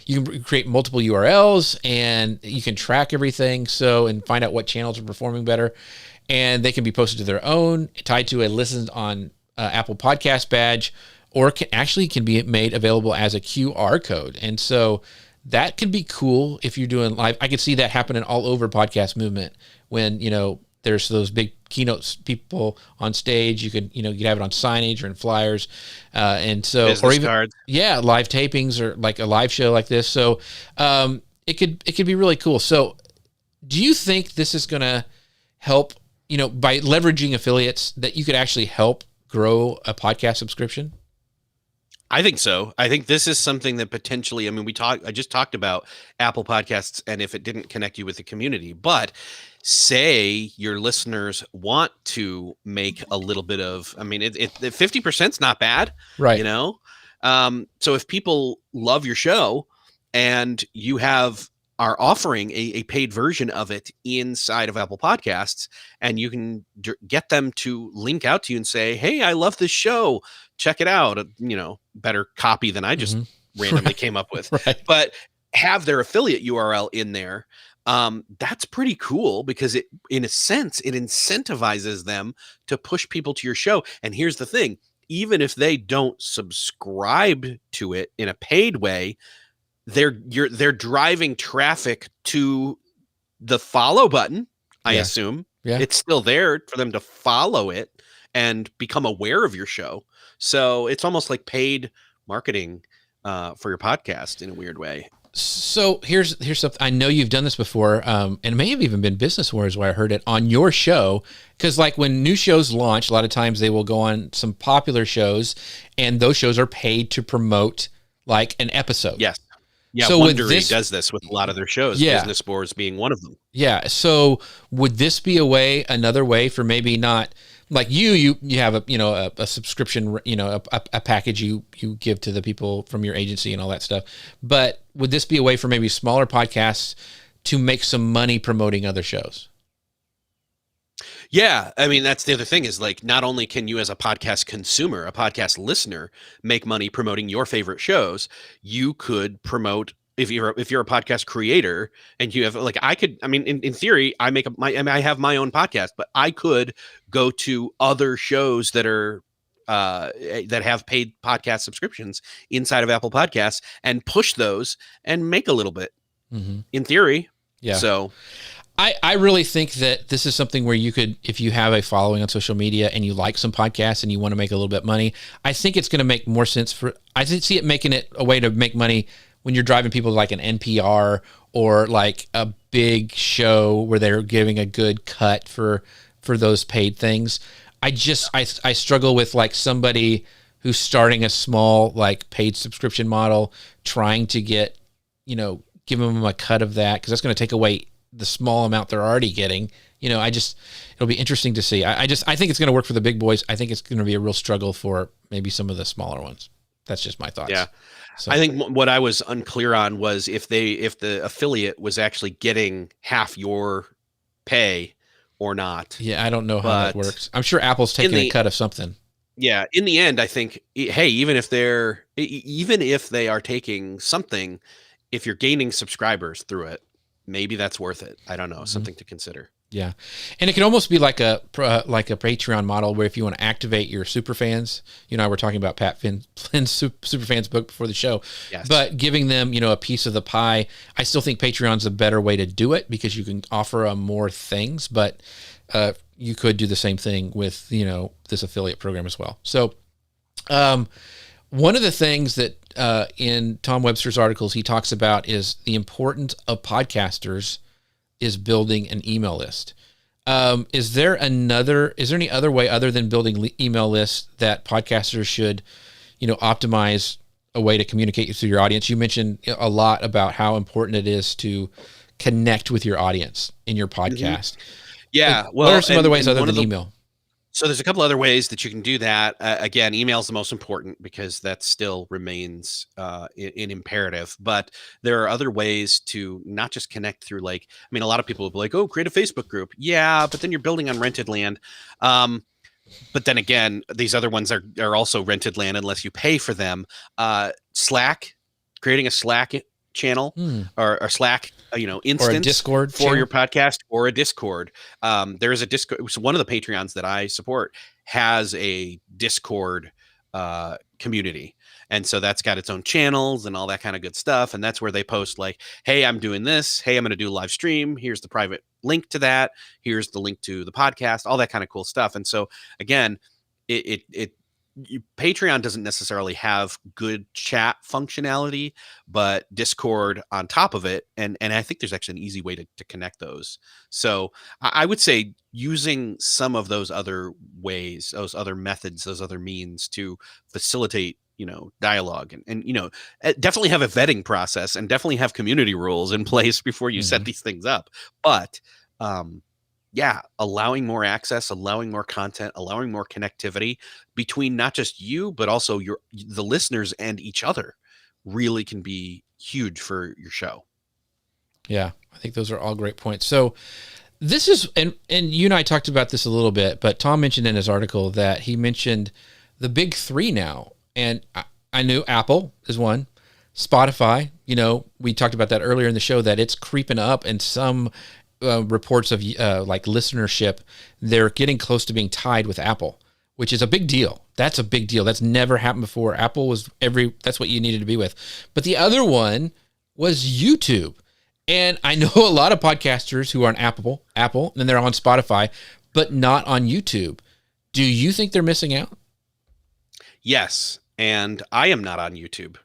A: you can create multiple URLs and you can track everything. And find out what channels are performing better, and they can be posted to their own, tied to a listened on Apple Podcast badge, or can be made available as a QR code. And so that could be cool if you're doing live. I could see that happening all over podcast movement when, there's those big keynotes people on stage. You could have it on signage or in flyers. And so,
B: business
A: or even
B: cards.
A: Yeah, live tapings or like a live show like this. So it could be really cool. So do you think this is going to help, by leveraging affiliates, that you could actually help grow a podcast subscription?
B: I think so. I think this is something that potentially, I just talked about Apple Podcasts and if it didn't connect you with the community, but say your listeners want to make a little bit of, 50% is not bad,
A: right?
B: So if people love your show and you are offering a paid version of it inside of Apple Podcasts, and you can get them to link out to you and say, hey, I love this show, check it out, better copy than I just randomly came up with,
A: right.
B: But have their affiliate URL in there. That's pretty cool because in a sense, it incentivizes them to push people to your show. And here's the thing, even if they don't subscribe to it in a paid way, they're driving traffic to the follow button, I
A: Yeah.
B: assume,
A: Yeah.
B: it's still there for them to follow it and become aware of your show. So it's almost like paid marketing for your podcast in a weird way.
A: So here's something. I know you've done this before, and it may have even been Business Wars where I heard it on your show. Because like when new shows launch, a lot of times they will go on some popular shows, and those shows are paid to promote like an episode.
B: Yes. Yeah,
A: So with
B: Wondery
A: this,
B: does this with a lot of their shows,
A: yeah,
B: Business Wars being one of them.
A: yeah. So would this be another way for maybe not like you have a subscription, a package you give to the people from your agency and all that stuff. But would this be a way for maybe smaller podcasts to make some money promoting other shows?
B: Yeah, I mean that's the other thing is like not only can you as a podcast consumer, a podcast listener make money promoting your favorite shows, you could promote if you're a podcast creator and you have like I mean in theory I have my own podcast, but I could go to other shows that are that have paid podcast subscriptions inside of Apple Podcasts and push those and make a little bit in theory.
A: Yeah.
B: So
A: I really think that this is something where you could, if you have a following on social media and you like some podcasts and you want to make a little bit of money, I think it's going to make more sense I see it making it a way to make money when you're driving people to like an NPR or like a big show where they're giving a good cut for those paid things. I struggle with like somebody who's starting a small like paid subscription model, trying to get, give them a cut of that, because that's going to take away the small amount they're already getting. It'll be interesting to see. I think it's going to work for the big boys. I think it's going to be a real struggle for maybe some of the smaller ones. That's just my thoughts.
B: Yeah.
A: So.
B: I think what I was unclear on was if the affiliate was actually getting half your pay or not.
A: Yeah, I don't know how that works. I'm sure Apple's taking a cut of something.
B: Yeah, in the end, I think, hey, even if they are taking something, if you're gaining subscribers through it, maybe that's worth it. I don't know, something to consider.
A: Yeah, and it can almost be like a Patreon model where if you want to activate your super fans, we're talking about Pat Flynn's super fans book before the show,
B: yes.
A: But giving them a piece of the pie. I still think Patreon's a better way to do it because you can offer more things, but you could do the same thing with this affiliate program as well. So, one of the things that in Tom Webster's articles he talks about is the importance of podcasters is building an email list. Is there any other way other than building email lists that podcasters should, optimize a way to communicate through your audience? You mentioned a lot about how important it is to connect with your audience in your podcast.
B: Yeah.
A: What are some other ways other than email?
B: So there's a couple other ways that you can do that. Again, email is the most important because that still remains in imperative. But there are other ways to not just connect through a lot of people will be like, oh, create a Facebook group. Yeah, but then you're building on rented land. But then again, these other ones are also rented land unless you pay for them. Slack, creating a Slack channel or Slack, instance
A: or a Discord
B: for
A: channel?
B: your podcast or a Discord. There is a Discord. So one of the Patreons that I support has a Discord community. And so that's got its own channels and all that kind of good stuff. And that's where they post like, hey, I'm doing this. Hey, I'm going to do a live stream. Here's the private link to that. Here's the link to the podcast, all that kind of cool stuff. And so again, Patreon doesn't necessarily have good chat functionality, but Discord on top of it. And I think there's actually an easy way to connect those. So I would say using some of those other ways, those other methods, those other means to facilitate, dialogue and definitely have a vetting process and definitely have community rules in place before you set these things up. But, yeah, allowing more access, allowing more content, allowing more connectivity between not just you, but also the listeners and each other really can be huge for your show.
A: Yeah, I think those are all great points. So this is, and you and I talked about this a little bit, but Tom mentioned in his article that he mentioned the big three now. And I knew Apple is one, Spotify, we talked about that earlier in the show, that it's creeping up, and some reports of like listenership, they're getting close to being tied with Apple, which is a big deal. That's a big deal. That's never happened before. Apple was that's what you needed to be with. But the other one was YouTube. And I know a lot of podcasters who are on Apple, and they're on Spotify, but not on YouTube. Do you think they're missing out?
B: Yes, and I am not on YouTube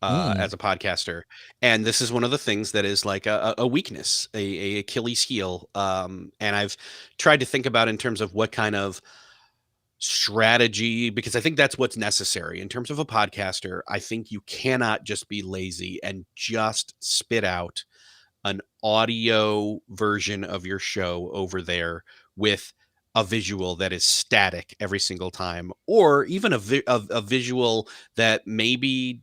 A: Mm,
B: as a podcaster, and this is one of the things that is like a weakness, a Achilles heel. And I've tried to think about in terms of what kind of strategy, because I think that's what's necessary in terms of a podcaster. I think you cannot just be lazy and just spit out an audio version of your show over there with a visual that is static every single time, or even a visual that maybe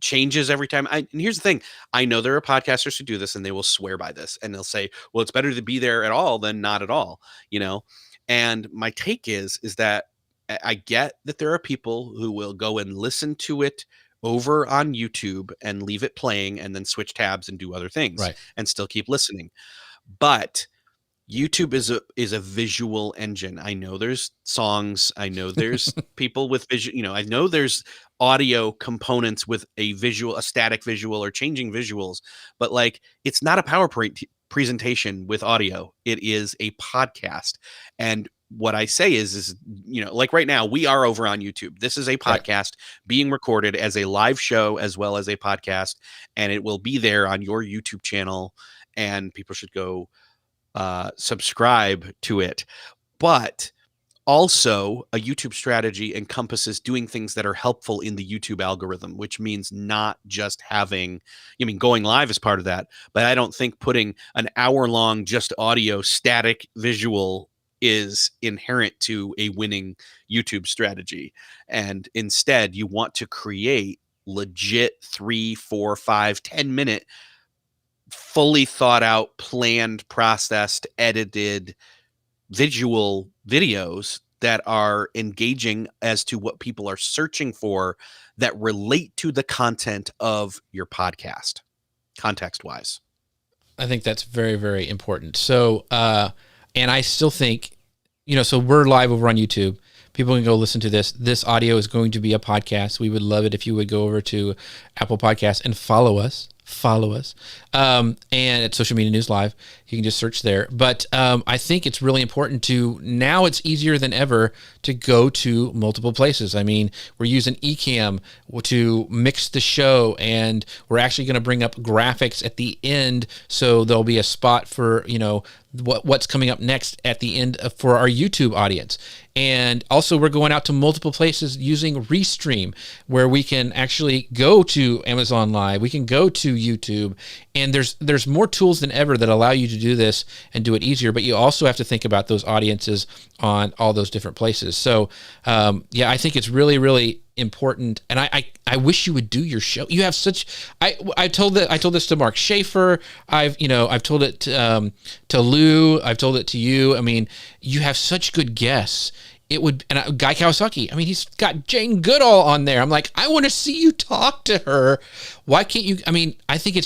B: changes every time. And here's the thing: I know there are podcasters who do this, and they will swear by this, and they'll say, "Well, it's better to be there at all than not at all," you know. And my take is that I get that there are people who will go and listen to it over on YouTube and leave it playing, and then switch tabs and do other things,
A: right.
B: and still keep listening. But YouTube is a visual engine. I know there's songs, I know there's people with vision, I know there's audio components with a static visual or changing visuals, but like it's not a PowerPoint presentation with audio. It is a podcast. And what I say is like right now we are over on YouTube. This is a
A: Right.
B: podcast being recorded as a live show as well as a podcast, and it will be there on your YouTube channel, and people should go subscribe to it. But also, a YouTube strategy encompasses doing things that are helpful in the YouTube algorithm, which means not just having, going live is part of that. But I don't think putting an hour long, just audio static visual is inherent to a winning YouTube strategy. And instead, you want to create legit 3, 4, 5, 10 minute fully thought out, planned, processed, edited visual videos that are engaging as to what people are searching for, that relate to the content of your podcast, context wise.
A: I think that's very, very important. So, and I still think, so we're live over on YouTube. People can go listen to this. This audio is going to be a podcast. We would love it if you would go over to Apple Podcasts and follow us. And at Social Media News Live, you can just search there. But I think it's really important now it's easier than ever to go to multiple places. I mean, we're using Ecamm to mix the show, and we're actually going to bring up graphics at the end. So there'll be a spot for, what's coming up next at the end for our YouTube audience. And also we're going out to multiple places using Restream, where we can actually go to Amazon Live, we can go to YouTube, and there's more tools than ever that allow you to do this and do it easier. But you also have to think about those audiences on all those different places. So I think it's really, really important. And I wish you would do your show. You have such, I told this to Mark Schaefer. I've told it to Lou. I've told it to you. I mean, you have such good guests. It would, and Guy Kawasaki, I mean, he's got Jane Goodall on there. I'm like, I want to see you talk to her. Why can't you? I mean, I think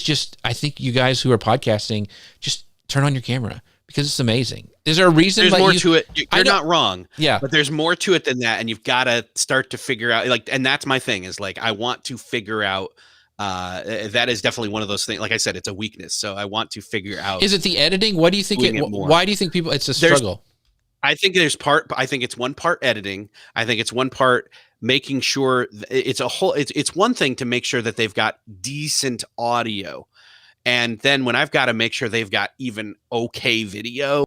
A: you guys who are podcasting, just turn on your camera, because it's amazing. Is there a reason?
B: There's more to it. You're not wrong.
A: Yeah.
B: But there's more to it than that. And you've got to start to figure out, and that's my thing, is like, I want to figure out, that is definitely one of those things. Like I said, it's a weakness. So I want to figure out.
A: Is it the editing? What do you think? Why do you think it's a struggle?
B: I think it's one part editing. I think it's one part making sure it's one thing to make sure that they've got decent audio. And then when I've got to make sure they've got even okay video,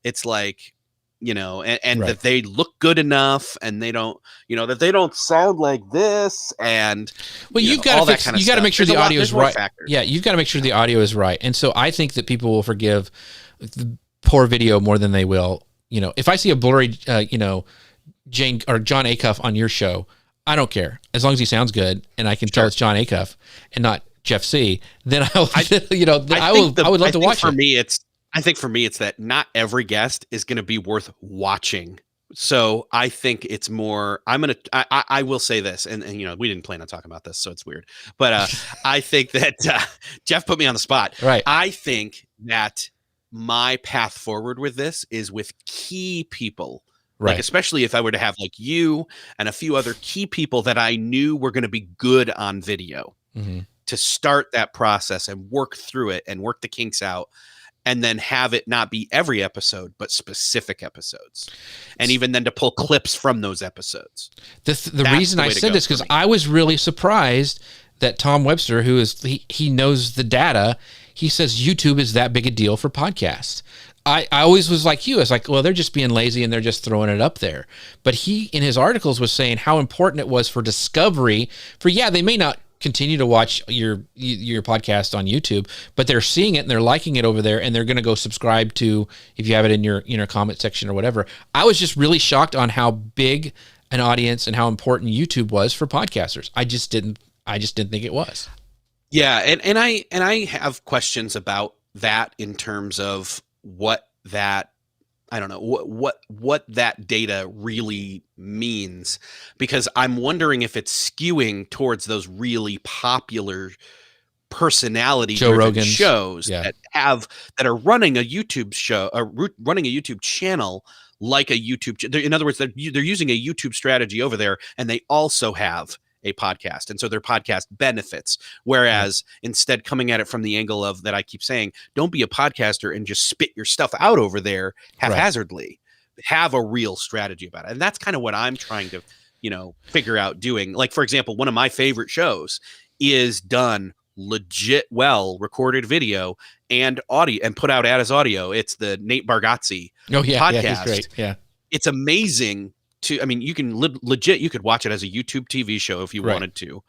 B: it's like, and
A: Right.
B: that they look good enough, and they don't, that they don't sound like this. And
A: you've got to make sure the audio is right.
B: Factors.
A: Yeah, you've got to make sure the audio is right. And so I think that people will forgive the poor video more than they will. If I see a blurry, Jane or John Acuff on your show, I don't care, as long as he sounds good and I can tell it's John Acuff and not Jeff C. Then I would love to watch it.
B: I think for me, it's that not every guest is going to be worth watching. So I think it's more, I will say this, and we didn't plan on talking about this, so it's weird, but I think that Jeff put me on the spot.
A: Right.
B: I think that my path forward with this is with key people,
A: right.
B: Like, especially if I were to have like you and a few other key people that I knew were going to be good on video, to start that process and work through it and work the kinks out, and then have it not be every episode, but specific episodes. And even then to pull clips from those episodes.
A: The reason I said this, because I was really surprised that Tom Webster, who is, he knows the data, he says YouTube is that big a deal for podcasts. I always was like you. I was like, well, they're just being lazy and they're just throwing it up there. But he, in his articles, was saying how important it was for discovery. For, yeah, they may not continue to watch your podcast on YouTube, but they're seeing it and they're liking it over there, and they're going to go subscribe to, if you have it in your comment section or whatever. I was just really shocked on how big an audience and how important YouTube was for podcasters. I just didn't think it was.
B: Yeah, and I have questions about that in terms of what that, I don't know, what that data really means, because I'm wondering if it's skewing towards those really popular personality driven shows that are running a YouTube show, running a YouTube channel, like a YouTube. In other words, they're using a YouTube strategy over there, and they also have a podcast, and so their podcast benefits. Whereas instead, coming at it from the angle of that, I keep saying, don't be a podcaster and just spit your stuff out over there haphazardly. Have a real strategy about it, and that's kind of what I'm trying to, figure out doing. Like, for example, one of my favorite shows is done legit well, recorded video and audio, and put out as audio. It's the Nate Bargatze podcast.
A: Yeah, he's great. Yeah,
B: it's amazing. You can legit, you could watch it as a YouTube TV show if you wanted to,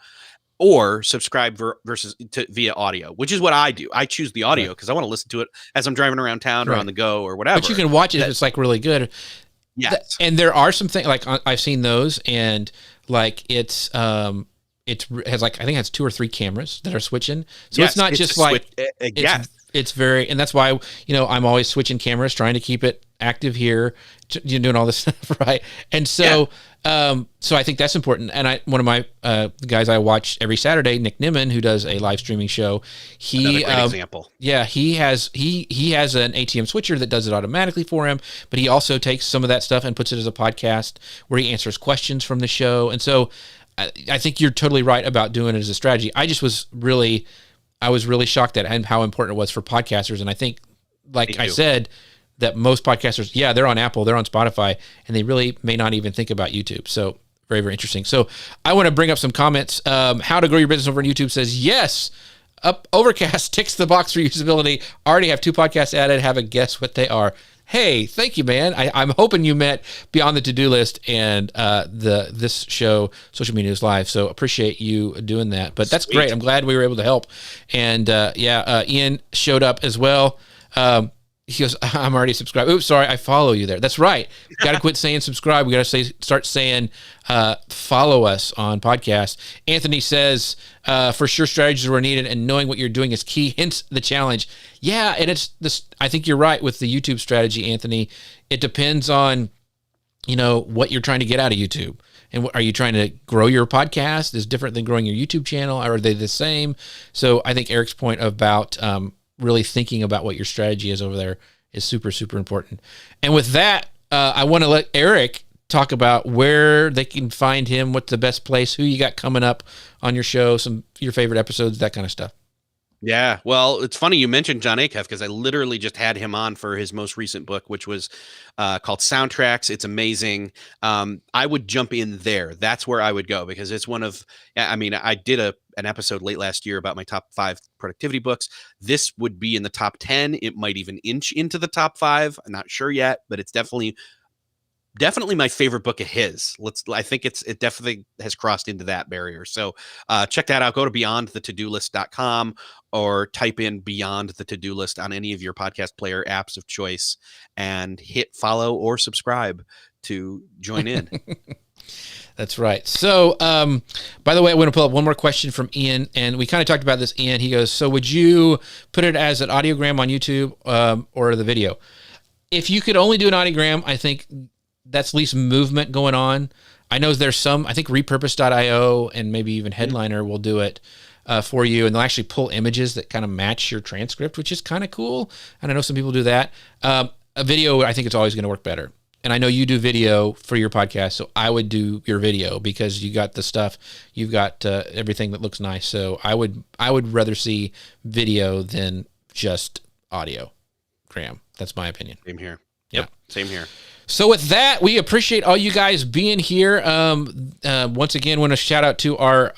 B: or subscribe via audio, which is what I do. I choose the audio because I want to listen to it as I'm driving around town or on the go or whatever.
A: But you can watch it if it's like really good.
B: Yes.
A: And there are some things, like I've seen those, and like it has like, I think it has 2 or 3 cameras that are switching. So it's not just like, it's very, and that's why, I'm always switching cameras, trying to keep it active here, doing all this stuff, right? And so, so I think that's important. And one of my guys I watch every Saturday, Nick Nimmin, who does a live streaming show,
B: another great example.
A: Yeah, he has an ATM switcher that does it automatically for him, but he also takes some of that stuff and puts it as a podcast where he answers questions from the show. And so I think you're totally right about doing it as a strategy. I was really shocked at how important it was for podcasters. And I think, like I said, that most podcasters, they're on Apple, they're on Spotify, and they really may not even think about YouTube. So very, very interesting. So I want to bring up some comments. How to grow your business over on YouTube says, yes, Overcast ticks the box for usability. Already have 2 podcasts added. Have a guess what they are. Hey, thank you, man. I'm hoping you met Beyond the To-Do List and this show, Social Media News Live. So appreciate you doing that. But that's great. I'm glad we were able to help. And Ian showed up as well. He goes, I'm already subscribed. Oops, sorry, I follow you there. That's right. Got to quit saying subscribe. We got to start saying follow us on podcasts. Anthony says, for sure strategies were needed, and knowing what you're doing is key, hence the challenge. Yeah, and it's this. I think you're right with the YouTube strategy, Anthony. It depends on, what you're trying to get out of YouTube. And are you trying to grow your podcast is different than growing your YouTube channel? Or are they the same? So I think Eric's point about really thinking about what your strategy is over there is super, super important. And with that, I want to let Eric talk about where they can find him, what's the best place, who you got coming up on your show, your favorite episodes, that kind of stuff.
B: Yeah, well, it's funny you mentioned John Acuff, because I literally just had him on for his most recent book, which was called Soundtracks. It's amazing. I would jump in there. That's where I would go, because it's one of, I did an episode late last year about my top 5 productivity books. This would be in the top 10. It might even inch into the top 5. I'm not sure yet, but it's definitely my favorite book of his. I think it definitely has crossed into that barrier. So check that out. Go to beyondthetodolist.com or type in Beyond the To-Do List on any of your podcast player apps of choice and hit follow or subscribe to join in.
A: That's right. So, by the way, I want to pull up one more question from Ian, and we kind of talked about this, Ian. He goes, so would you put it as an audiogram on YouTube or the video? If you could only do an audiogram, I think that's at least movement going on. I know there's some, I think repurpose.io and maybe even Headliner will do it for you, and they'll actually pull images that kind of match your transcript, which is kind of cool. And I know some people do that. A video, I think it's always going to work better. and I know you do video for your podcast, so I would do your video because you got the stuff, you've got everything that looks nice. So I would rather see video than just audio. Graham, that's my opinion.
B: Same here.
A: Yep,
B: same here.
A: So with that, we appreciate all you guys being here. Once again, want to shout out to our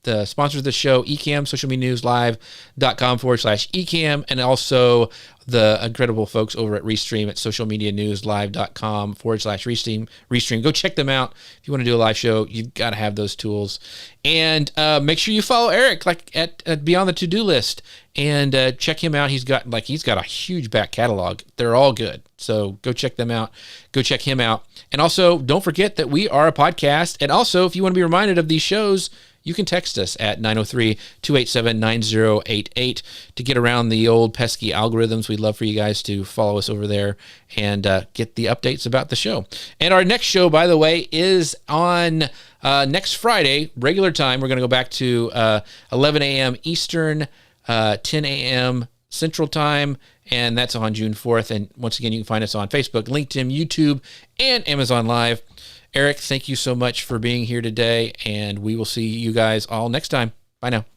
A: the sponsors of the show, Ecamm, socialmedianewslive.com/Ecamm, and also the incredible folks over at Restream at socialmedianewslive.com/Restream. Go check them out. If you want to do a live show, you've got to have those tools. And make sure you follow Eric at Beyond the To-Do List and check him out. He's got a huge back catalog. They're all good. So go check them out. Go check him out. And also, don't forget that we are a podcast. And also, if you want to be reminded of these shows, you can text us at 903-287-9088 to get around the old pesky algorithms. We'd love for you guys to follow us over there and get the updates about the show. And our next show, by the way, is on next Friday, regular time. We're going to go back to 11 a.m. Eastern, 10 a.m. Central Time, and that's on June 4th. And once again, you can find us on Facebook, LinkedIn, YouTube, and Amazon Live. Eric, thank you so much for being here today, and we will see you guys all next time. Bye now.